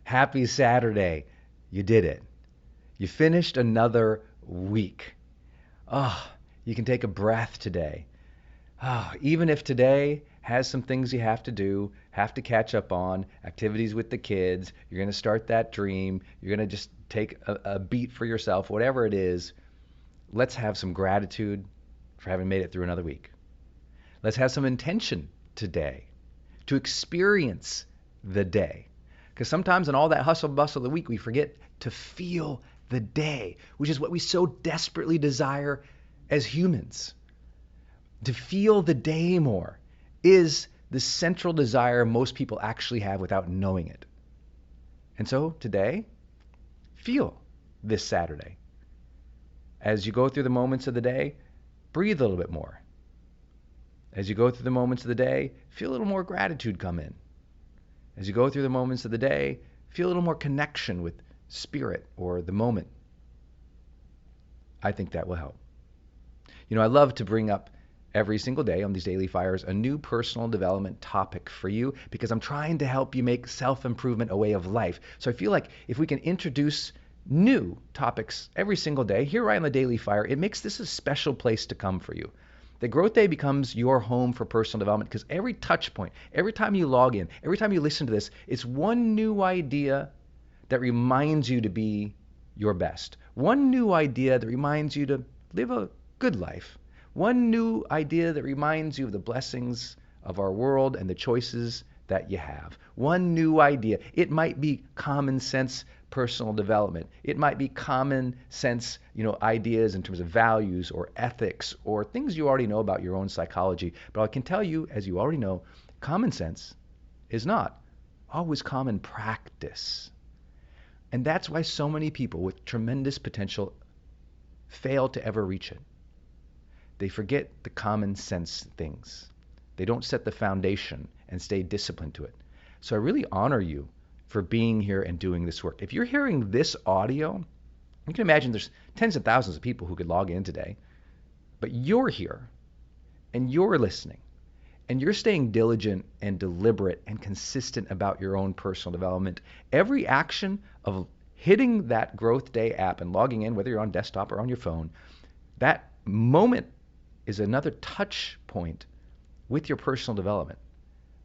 Happy Saturday. You did it. You finished another week. Oh, you can take a breath today. Oh, even if today has some things you have to do, have to catch up on, activities with the kids, you're going to start that dream, you're going to just take a beat for yourself, whatever it is, let's have some gratitude for having made it through another week. Let's have some intention today to experience the day. Because sometimes in all that hustle bustle of the week, we forget to feel the day, which is what we so desperately desire as humans. To feel the day more is the central desire most people actually have without knowing it. And so today, feel this Saturday. As you go through the moments of the day, breathe a little bit more. As you go through the moments of the day, feel a little more gratitude come in. As you go through the moments of the day, feel a little more connection with spirit or the moment. I think that will help. You know, I love to bring up every single day on these daily fires a new personal development topic for you because I'm trying to help you make self-improvement a way of life. So I feel like if we can introduce new topics every single day here right on the Daily Fire, it makes this a special place to come for you. The Growth Day becomes your home for personal development because every touch point, every time you log in, every time you listen to this, it's one new idea that reminds you to be your best. One new idea that reminds you to live a good life. One new idea that reminds you of the blessings of our world and the choices that you have. One new idea. It might be common sense personal development. It might be common sense, ideas in terms of values or ethics or things you already know about your own psychology. But I can tell you, as you already know, common sense is not always common practice. And that's why so many people with tremendous potential fail to ever reach it. They forget the common sense things. They don't set the foundation and stay disciplined to it. So I really honor you for being here and doing this work. If you're hearing this audio, you can imagine there's tens of thousands of people who could log in today, but you're here and you're listening and you're staying diligent and deliberate and consistent about your own personal development. Every action of hitting that Growth Day app and logging in, whether you're on desktop or on your phone, that moment is another touch point with your personal development.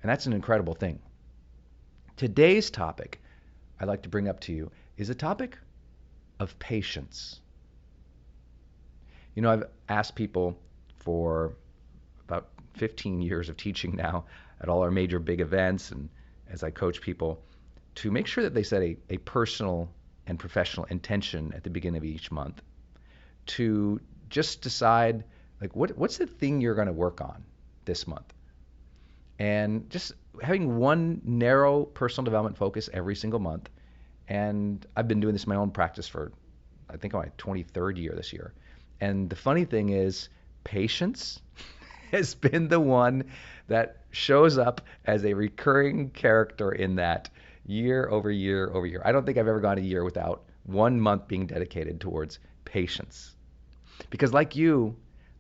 And that's an incredible thing. Today's topic I'd like to bring up to you is a topic of patience. I've asked people for about 15 years of teaching now at all our major big events and as I coach people to make sure that they set a personal and professional intention at the beginning of each month to just decide what's the thing you're going to work on this month? And just having one narrow personal development focus every single month. And I've been doing this in my own practice for, I think, my 23rd year this year. And the funny thing is, patience has been the one that shows up as a recurring character in that year over year over year. I don't think I've ever gone a year without 1 month being dedicated towards patience. Because like you,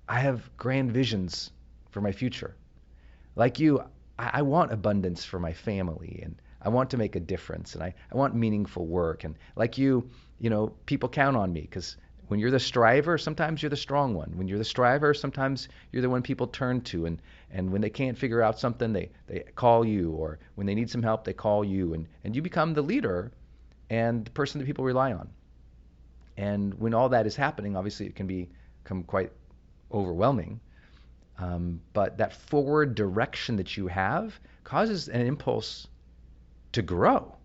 I have grand visions for my future. Like you, I want abundance for my family, and I want to make a difference, and I want meaningful work. And like you, people count on me because when you're the striver, sometimes you're the strong one. When you're the striver, sometimes you're the one people turn to. And when they can't figure out something, they call you. Or when they need some help, they call you. And you become the leader and the person that people rely on. And when all that is happening, obviously it can become quite overwhelming. But that forward direction that you have causes an impulse to grow.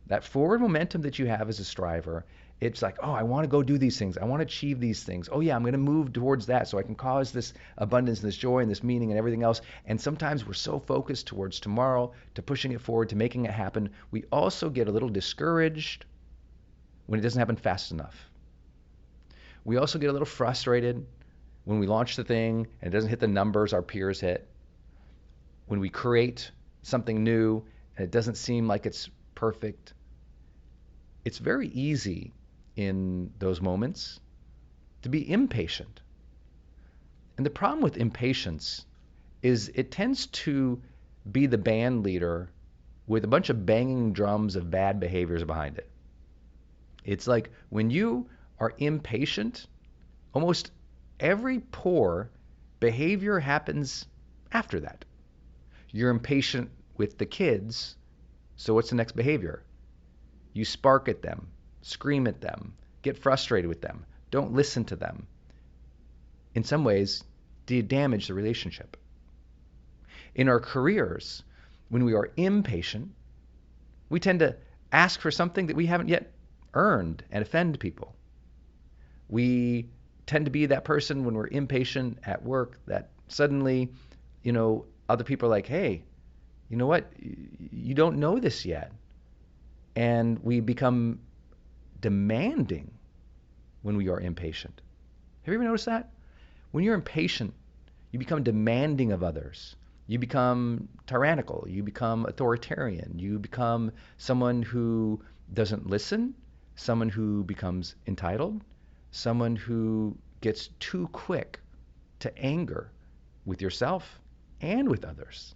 That forward momentum that you have as a striver, it's like, oh, I want to go do these things. I want to achieve these things. Oh yeah, I'm going to move towards that so I can cause this abundance and this joy and this meaning and everything else. And sometimes we're so focused towards tomorrow, to pushing it forward, to making it happen. We also get a little discouraged when it doesn't happen fast enough. We also get a little frustrated when we launch the thing and it doesn't hit the numbers our peers hit. When we create something new and it doesn't seem like it's perfect. It's very easy in those moments to be impatient. And the problem with impatience is it tends to be the band leader with a bunch of banging drums of bad behaviors behind it. It's like when you are impatient, almost every poor behavior happens after that. You're impatient with the kids, so what's the next behavior? You spark at them, scream at them, get frustrated with them, don't listen to them. In some ways, do you damage the relationship? In our careers, when we are impatient, we tend to ask for something that we haven't yet earned and offend people. We tend to be that person when we're impatient at work that suddenly, other people are like, hey, you know what? You don't know this yet. And we become demanding when we are impatient. Have you ever noticed that? When you're impatient, you become demanding of others. You become tyrannical. You become authoritarian. You become someone who doesn't listen, someone who becomes entitled, someone who gets too quick to anger with yourself and with others.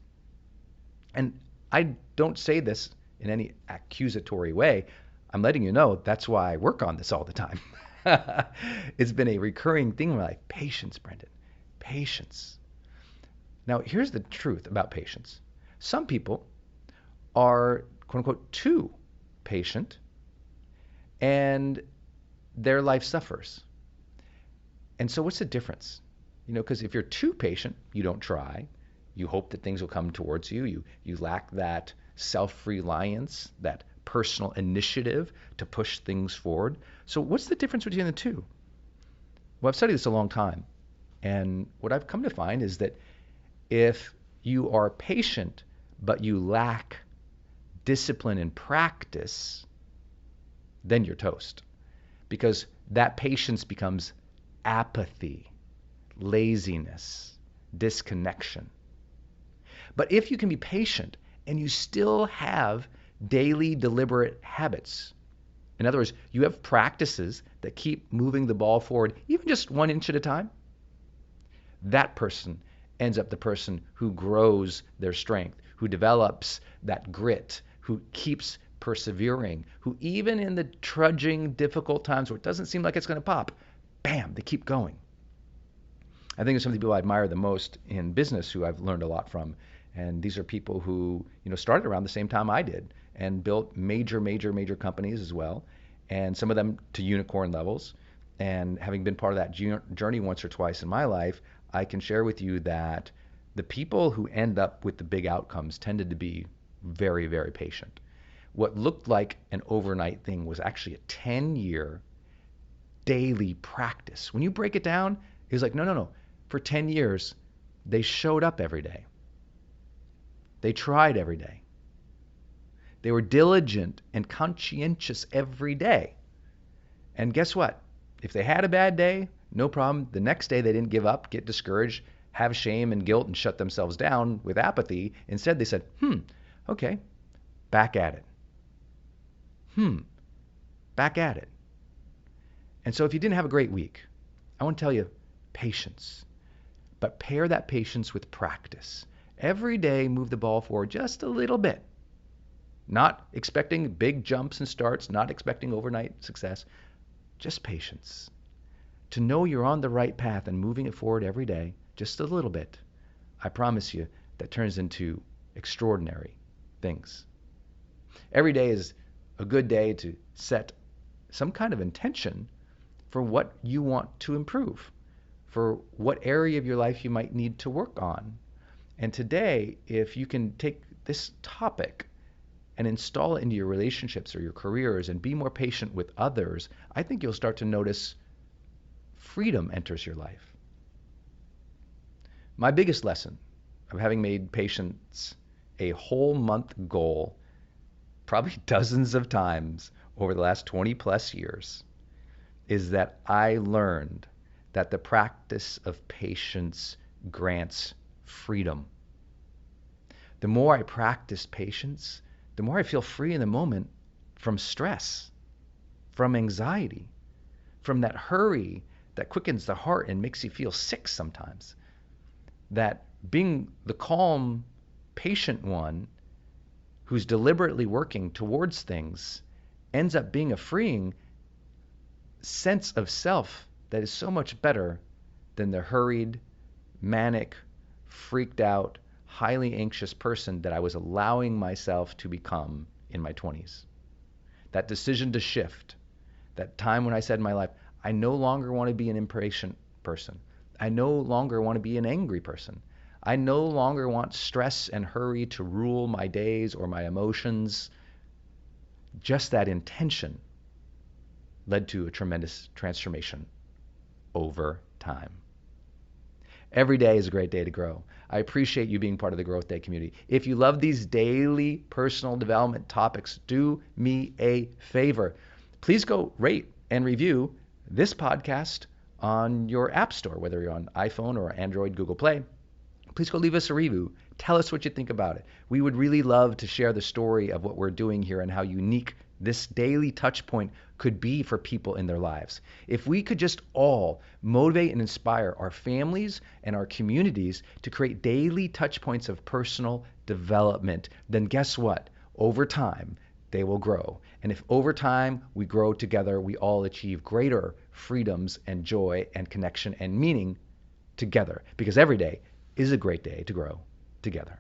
And I don't say this in any accusatory way. I'm letting you know that's why I work on this all the time. It's been a recurring thing in my life. Patience, Brendan. Patience. Now, here's the truth about patience. Some people are, quote unquote, too patient, and their life suffers. And so what's the difference? Because if you're too patient, you don't try. You hope that things will come towards you. You lack that self-reliance, that personal initiative to push things forward. So what's the difference between the two? Well, I've studied this a long time. And what I've come to find is that if you are patient, but you lack discipline and practice, then you're toast. Because that patience becomes apathy, laziness, disconnection. But if you can be patient and you still have daily deliberate habits, in other words, you have practices that keep moving the ball forward, even just 1 inch at a time, that person ends up the person who grows their strength, who develops that grit, who keeps persevering, who even in the trudging, difficult times where it doesn't seem like it's going to pop, bam, they keep going. I think it's some of the people I admire the most in business who I've learned a lot from. And these are people who, started around the same time I did and built major companies as well. And some of them to unicorn levels. And having been part of that journey once or twice in my life, I can share with you that the people who end up with the big outcomes tended to be very, very patient. What looked like an overnight thing was actually a 10-year daily practice. When you break it down, it was like, no. For 10 years, they showed up every day. They tried every day. They were diligent and conscientious every day. And guess what? If they had a bad day, no problem. The next day they didn't give up, get discouraged, have shame and guilt and shut themselves down with apathy. Instead they said, okay, back at it. Back at it. And so if you didn't have a great week, I want to tell you, patience. But pair that patience with practice. Every day move the ball forward just a little bit. Not expecting big jumps and starts, not expecting overnight success. Just patience. To know you're on the right path and moving it forward every day, just a little bit, I promise you that turns into extraordinary things. Every day is a good day to set some kind of intention for what you want to improve, for what area of your life you might need to work on. And today, if you can take this topic and install it into your relationships or your careers and be more patient with others, I think you'll start to notice freedom enters your life. My biggest lesson of having made patience a whole month goal probably dozens of times over the last 20 plus years is that I learned that the practice of patience grants freedom. The more I practice patience, the more I feel free in the moment from stress, from anxiety, from that hurry that quickens the heart and makes you feel sick sometimes. That being the calm, patient one who's deliberately working towards things ends up being a freeing sense of self that is so much better than the hurried, manic, freaked out, highly anxious person that I was allowing myself to become in my 20s. That decision to shift, that time when I said in my life, I no longer want to be an impatient person. I no longer want to be an angry person. I no longer want stress and hurry to rule my days or my emotions. Just that intention led to a tremendous transformation over time. Every day is a great day to grow. I appreciate you being part of the Growth Day community. If you love these daily personal development topics, do me a favor. Please go rate and review this podcast on your app store, whether you're on iPhone or Android, Google Play. Please go leave us a review. Tell us what you think about it. We would really love to share the story of what we're doing here and how unique this daily touch point could be for people in their lives. If we could just all motivate and inspire our families and our communities to create daily touch points of personal development, then guess what? Over time, they will grow. And if over time we grow together, we all achieve greater freedoms and joy and connection and meaning together. Because every day is a great day to grow together.